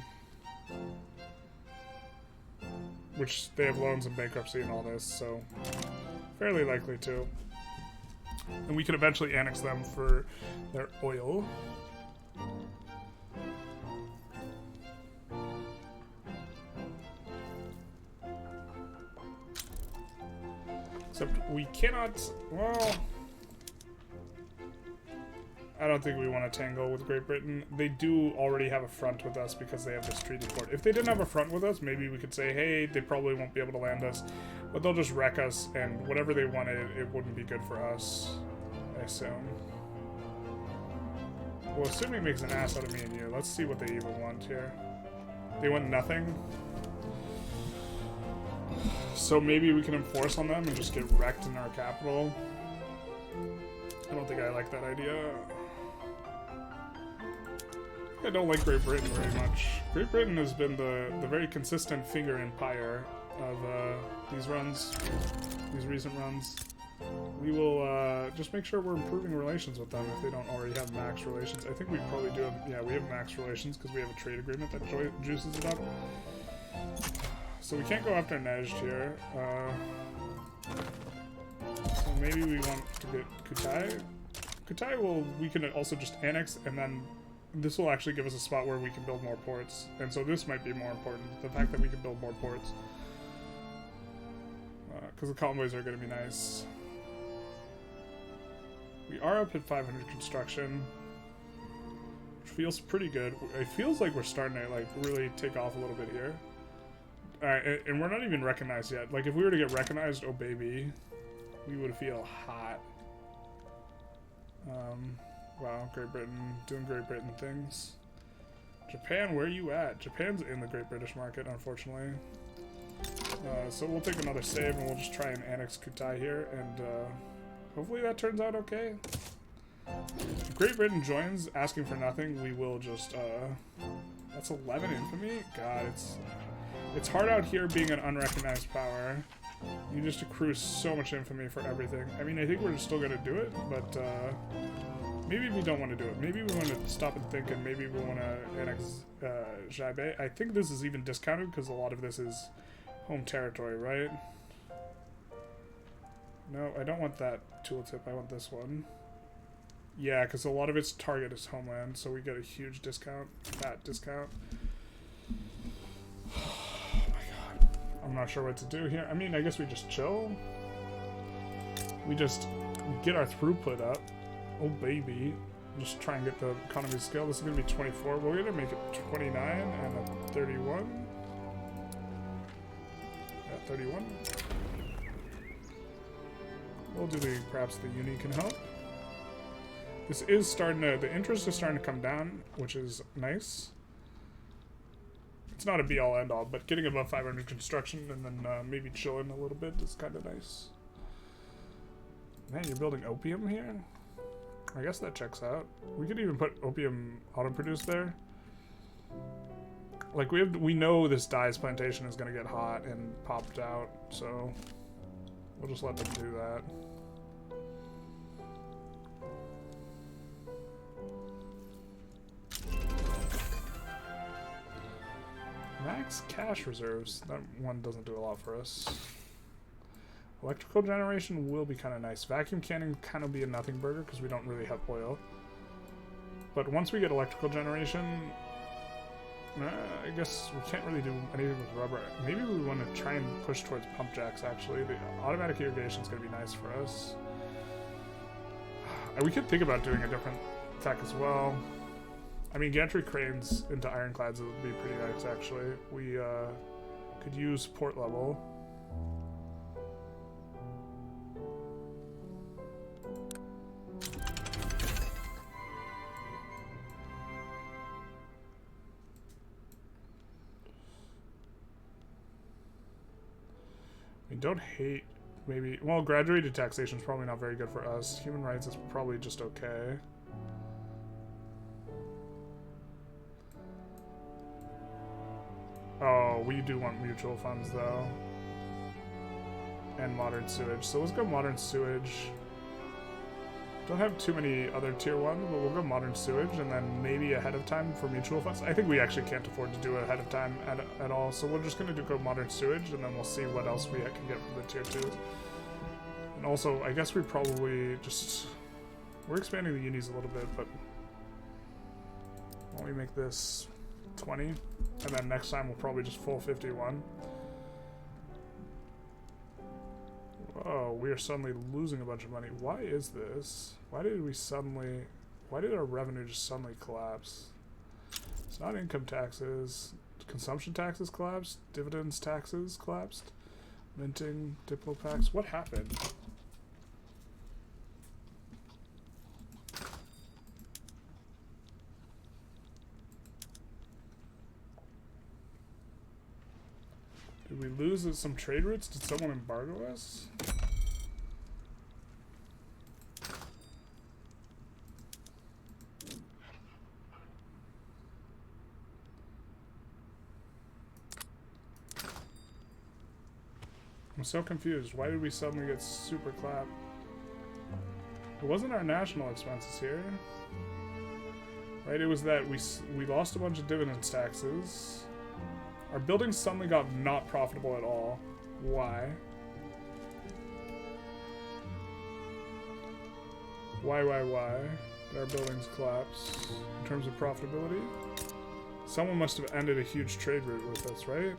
Which they have loans and bankruptcy and all this, so... Fairly likely to. And we could eventually annex them for their oil. Except we cannot... Well... I don't think we want to tangle with Great Britain. They do already have a front with us because they have this treaty port. If they didn't have a front with us, maybe we could say, hey, they probably won't be able to land us. But they'll just wreck us, and whatever they wanted, it wouldn't be good for us, I assume. Well, assuming it makes an ass out of me and you, let's see what they even want here. They want nothing. So maybe we can enforce on them and just get wrecked in our capital. I don't think I like that idea. I don't like Great Britain very much. Great Britain has been the very consistent finger in pyre of these runs, these recent runs. We will just make sure we're improving relations with them if they don't already have max relations. I think we probably do have, yeah, we have max relations because we have a trade agreement that juices it up. So we can't go after Nejd here. So maybe we want to get Kutai. Kutai we can also just annex, and then this will actually give us a spot where we can build more ports. And so this might be more important, the fact that we can build more ports. Because the convoys are going to be nice. We are up at 500 construction, which feels pretty good. It feels like we're starting to like really take off a little bit here. Alright, and we're not even recognized yet. Like if we were to get recognized, oh baby, we would feel hot. Wow, Great Britain, doing Great Britain things. Japan, where are you at? Japan's in the Great British market, unfortunately. So we'll take another save and we'll just try and annex Kutai here, and hopefully that turns out okay. If Great Britain joins asking for nothing, we will just, that's 11 infamy? God, it's hard out here being an unrecognized power. You just accrue so much infamy for everything. I mean, I think we're still gonna do it, but maybe we don't want to do it. Maybe we want to stop and think, and maybe we want to annex Xiaibei. I think this is even discounted because a lot of this is home territory, right? No, I don't want that tooltip. I want this one. Yeah, because a lot of its target is homeland, so we get a huge discount, fat discount. I'm not sure what to do here. I mean, I guess we just chill. We just get our throughput up. Oh, baby. Just try and get the economy scale. This is going to be 24. We're going to make it 29 and a 31. Yeah, 31. We'll do perhaps the uni can help. This is starting to, the interest is starting to come down, which is nice. It's not a be-all, end-all, but getting above 500 construction and then maybe chilling a little bit is kind of nice. Man, you're building opium here? I guess that checks out. We could even put opium auto-produce there. Like, we know this Dye's plantation is going to get hot and popped out, so we'll just let them do that. Max cash reserves. That one doesn't do a lot for us. Electrical generation will be kind of nice. Vacuum canning kind of be a nothing burger because we don't really have oil. But once we get electrical generation, I guess we can't really do anything with rubber. Maybe we want to try and push towards pump jacks, actually. The automatic irrigation is going to be nice for us. We could think about doing a different tech as well. I mean, gantry cranes into ironclads would be pretty nice, actually. We could use port level. I don't hate, maybe, well, graduated taxation is probably not very good for us. Human rights is probably just okay. Oh, we do want mutual funds though. And modern sewage. So let's go modern sewage. Don't have too many other tier 1, but we'll go modern sewage and then maybe ahead of time for mutual funds. I think we actually can't afford to do it ahead of time at all, so we're just going to go modern sewage and then we'll see what else we can get from the tier 2s. And also, I guess we probably just... We're expanding the unis a little bit, but... Why don't we make this 20? And then next time we'll probably just full 51. Oh, we are suddenly losing a bunch of money. Why is this? Why did our revenue just suddenly collapse? It's not income taxes. Consumption taxes collapsed. Dividends taxes collapsed. Minting, diplo packs. What happened? Did we lose some trade routes? Did someone embargo us? I'm so confused. Why did we suddenly get super clapped? It wasn't our national expenses here. Right? It was that we lost a bunch of dividends taxes. Our buildings suddenly got not profitable at all. Why? Why did our buildings collapse in terms of profitability? Someone must have ended a huge trade route with us, right?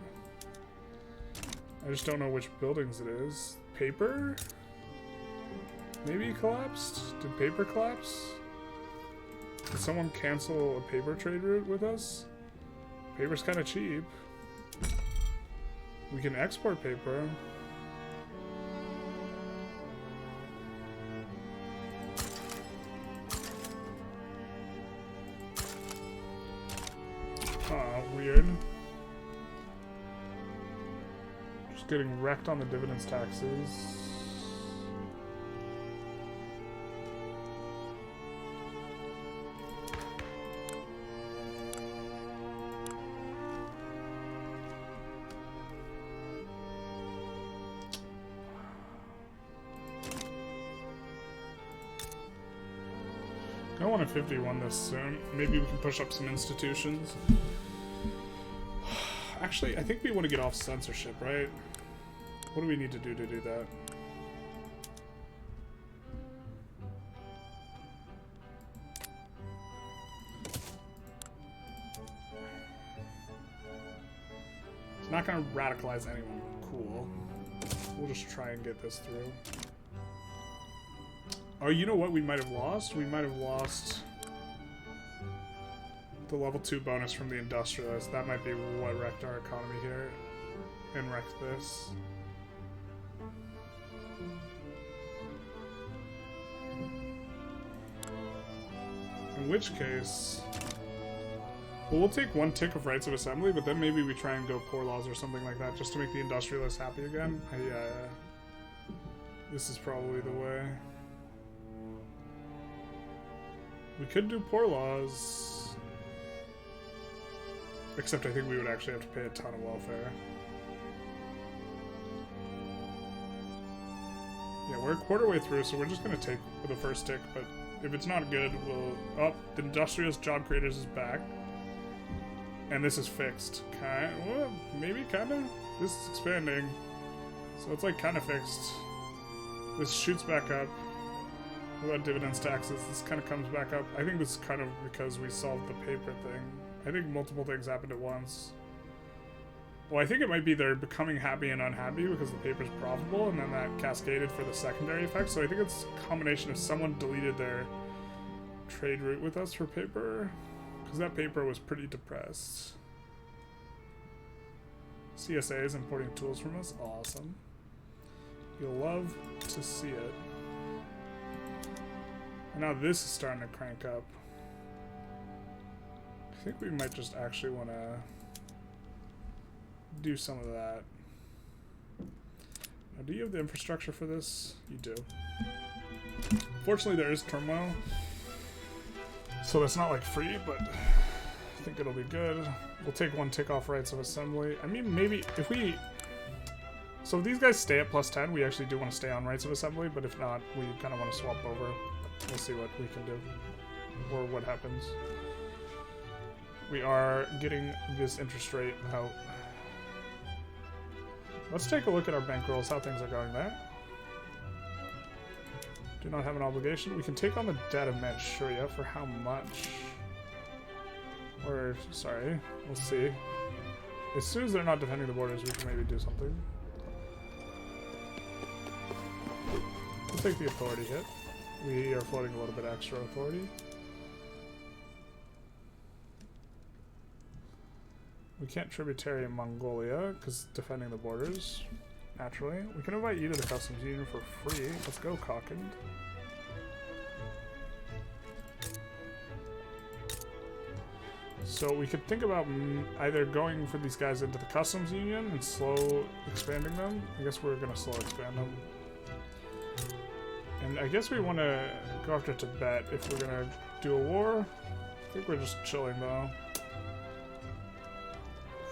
I just don't know which buildings it is. Paper? Maybe it collapsed? Did paper collapse? Did someone cancel a paper trade route with us? Paper's kind of cheap. We can export paper. Weird. Just getting wrecked on the dividends taxes. I want a 51 this soon. Maybe we can push up some institutions. Actually, I think we want to get off censorship, right? What do we need to do that? It's not going to radicalize anyone. Cool. We'll just try and get this through. Oh, you know what we might have lost? We might have lost the level 2 bonus from the Industrialists. That might be what wrecked our economy here and wrecked this. In which case, well, we'll take 1 tick of rights of assembly, but then maybe we try and go poor laws or something like that just to make the Industrialists happy again. This is probably the way. We could do poor laws, except I think we would actually have to pay a ton of welfare. Yeah, we're a quarter way through, so we're just going to take the first tick, but if it's not good, we'll... Oh, the Industrialist Job Creators is back. And this is fixed. Well, maybe, kind of? This is expanding. So it's like kind of fixed. This shoots back up. What about dividends taxes? This kind of comes back up. I think this is kind of because we solved the paper thing. I think multiple things happened at once. Well, I think it might be they're becoming happy and unhappy because the paper's profitable, and then that cascaded for the secondary effect. So I think it's a combination of someone deleted their trade route with us for paper, because that paper was pretty depressed. CSA is importing tools from us. Awesome. You'll love to see it. And now this is starting to crank up. I think we might just actually want to do some of that. Now, do you have the infrastructure for this? You do. Fortunately, there is turmoil, so it's not like free, but I think it'll be good. We'll take one tick off rights of assembly. I mean, maybe if we... So if these guys stay at +10, we actually do want to stay on rights of assembly, but if not, we kind of want to swap over. We'll see what we can do, or what happens. We are getting this interest rate out. Let's take a look at our bankrolls, how things are going there. Do not have an obligation. We can take on the debt of Manchuria for how much? Or, sorry, we'll see. As soon as they're not defending the borders, we can maybe do something. We'll take the authority hit. We are floating a little bit extra authority. We can't tributary in Mongolia because defending the borders, naturally. We can invite you to the customs union for free. Let's go, Cockind. So we could think about either going for these guys into the customs union and slow expanding them. I guess we're going to slow expand them. And I guess we want to go after Tibet if we're going to do a war. I think we're just chilling though.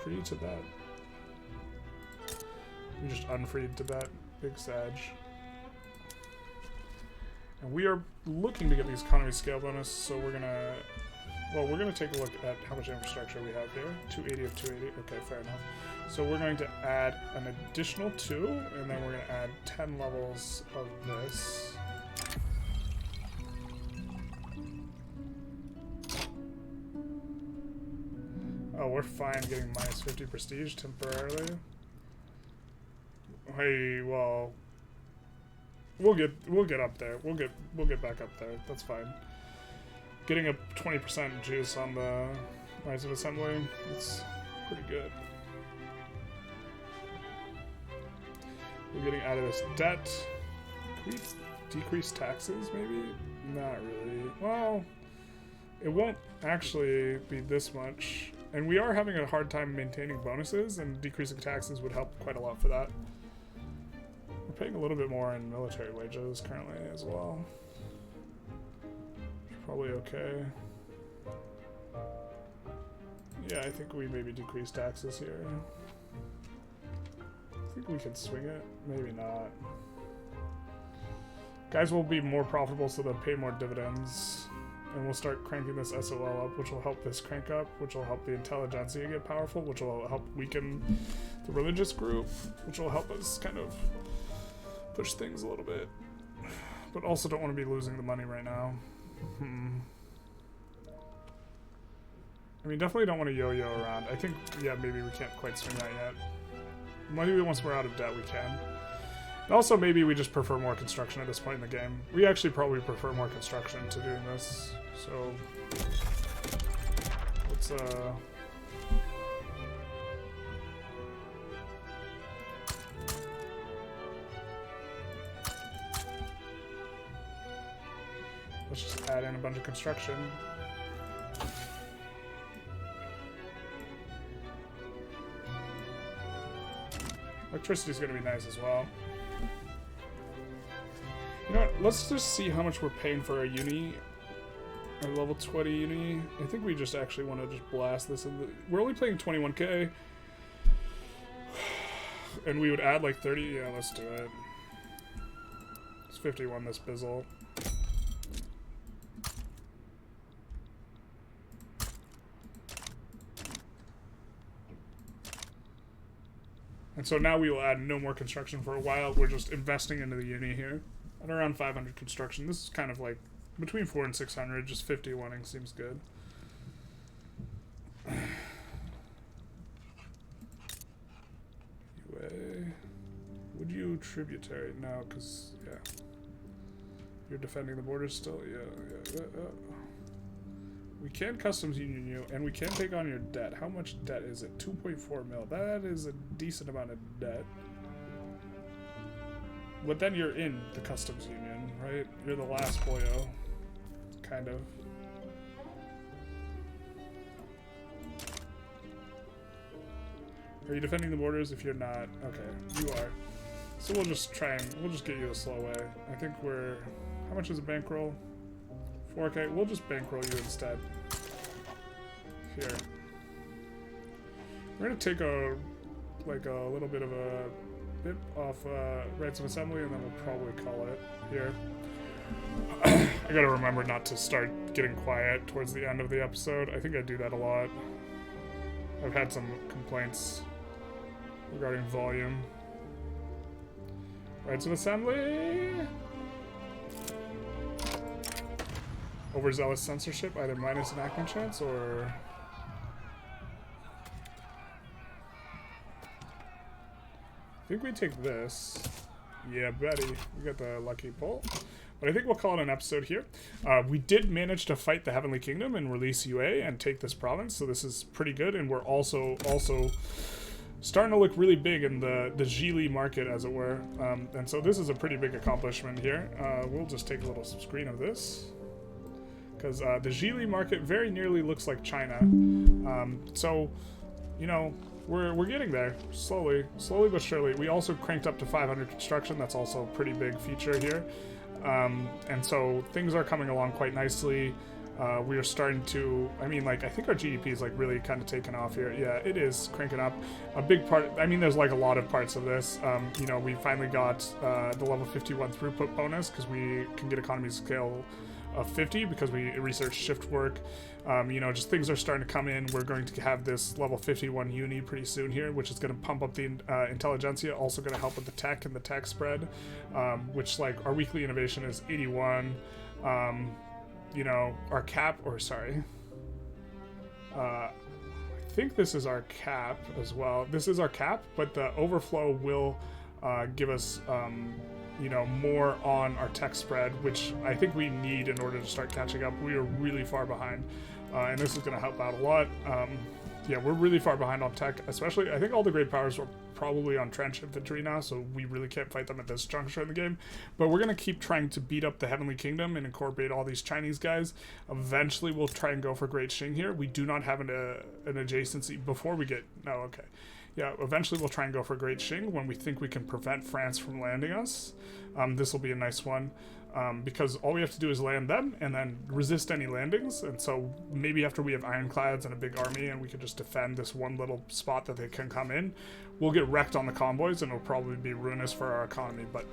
Free Tibet. We just unfreed Tibet. Big Sag. And we are looking to get the economy scale bonus, so we're gonna... Well, we're gonna take a look at how much infrastructure we have here. 280 of 280. Okay, fair enough. So we're going to add an additional 2, and then we're gonna add 10 levels of this. Oh, we're fine getting minus 50 prestige temporarily. Hey, well, we'll get up there. We'll get back up there. That's fine. Getting a 20% juice on the Rise of Assembly, it's pretty good. We're getting out of this debt. Can we decrease taxes, maybe? Not really. Well, it won't actually be this much. And we are having a hard time maintaining bonuses, and decreasing taxes would help quite a lot for that. We're paying a little bit more in military wages currently as well. Probably okay. Yeah, I think we maybe decrease taxes here. I think we could swing it. Maybe not. Guys will be more profitable, so they'll pay more dividends. And we'll start cranking this SOL up, which will help this crank up, which will help the Intelligentsia get powerful, which will help weaken the religious group, which will help us kind of push things a little bit. But also don't want to be losing the money right now. I mean, definitely don't want to yo-yo around. I think, yeah, maybe we can't quite swing that yet. Maybe once we're out of debt, we can. And also, maybe we just prefer more construction at this point in the game. We actually probably prefer more construction to doing this. So, let's, let's just add in a bunch of construction. Electricity's gonna be nice as well. You know what? Let's just see how much we're paying for our uni. Our level 20 uni. I think we just actually want to just blast this. We're only playing 21k. And we would add like 30. Yeah, let's do it. It's 51 this bizzle. And so now we will add no more construction for a while. We're just investing into the uni here at around 500 construction. This is kind of like between 400 and 600. Just 50 wanting seems good. UA. Would you tributary? No, because, yeah. You're defending the borders still? Yeah. We can customs union you, and we can take on your debt. How much debt is it? 2.4 mil. That is a decent amount of debt. But then you're in the customs union, right? You're the last boyo. Kind of. Are you defending the borders? If you're not, okay, you are. So we'll just we'll just get you a slow way. I think we're, how much is a bankroll? 4K. We'll just bankroll you instead. Here. We're gonna take a little bit of a bit off rights of assembly, and then we'll probably call it here. I gotta remember not to start getting quiet towards the end of the episode. I think I do that a lot. I've had some complaints regarding volume. Rights of assembly. Overzealous censorship, either minus enactment chance or... I think we take this. Yeah, Betty. We got the lucky pull. But I think we'll call it an episode here. We did manage to fight the Heavenly Kingdom and release UA and take this province, so this is pretty good. And we're also starting to look really big in the Zhili market, as it were. And so this is a pretty big accomplishment here. We'll just take a little screen of this, because the Zhili market very nearly looks like China. So, you know, we're getting there, slowly but surely. We also cranked up to 500 construction. That's also a pretty big feature here. And so things are coming along quite nicely. We are starting to, I mean, like, I think our GDP is, like, really kind of taken off here. Yeah, it is cranking up. A big part, I mean, there's, like, a lot of parts of this. You know, we finally got the level 51 throughput bonus, because we can get economies scale of 50 because we researched shift work. You know, just things are starting to come in. We're going to have this level 51 uni pretty soon here, which is going to pump up the Intelligentsia, also going to help with the tech and the tech spread, which, like, our weekly innovation is 81. You know, our cap, or sorry, I think this is our cap as well. This is our cap, but the overflow will give us you know, more on our tech spread, which I think we need in order to start catching up. We are really far behind, and this is going to help out a lot. Yeah, we're really far behind on tech, especially. I think all the great powers are probably on trench infantry now, so we really can't fight them at this juncture in the game. But we're going to keep trying to beat up the Heavenly Kingdom and incorporate all these Chinese guys. Eventually, we'll try and go for Great Qing here. We do not have an adjacency before we get... No, okay. Yeah, eventually we'll try and go for Great Qing when we think we can prevent France from landing us. This will be a nice one, because all we have to do is land them and then resist any landings. And so maybe after we have ironclads and a big army and we can just defend this one little spot that they can come in, we'll get wrecked on the convoys and it'll probably be ruinous for our economy, but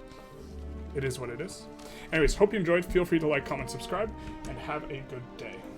it is what it is. Anyways, hope you enjoyed. Feel free to like, comment, subscribe, and have a good day.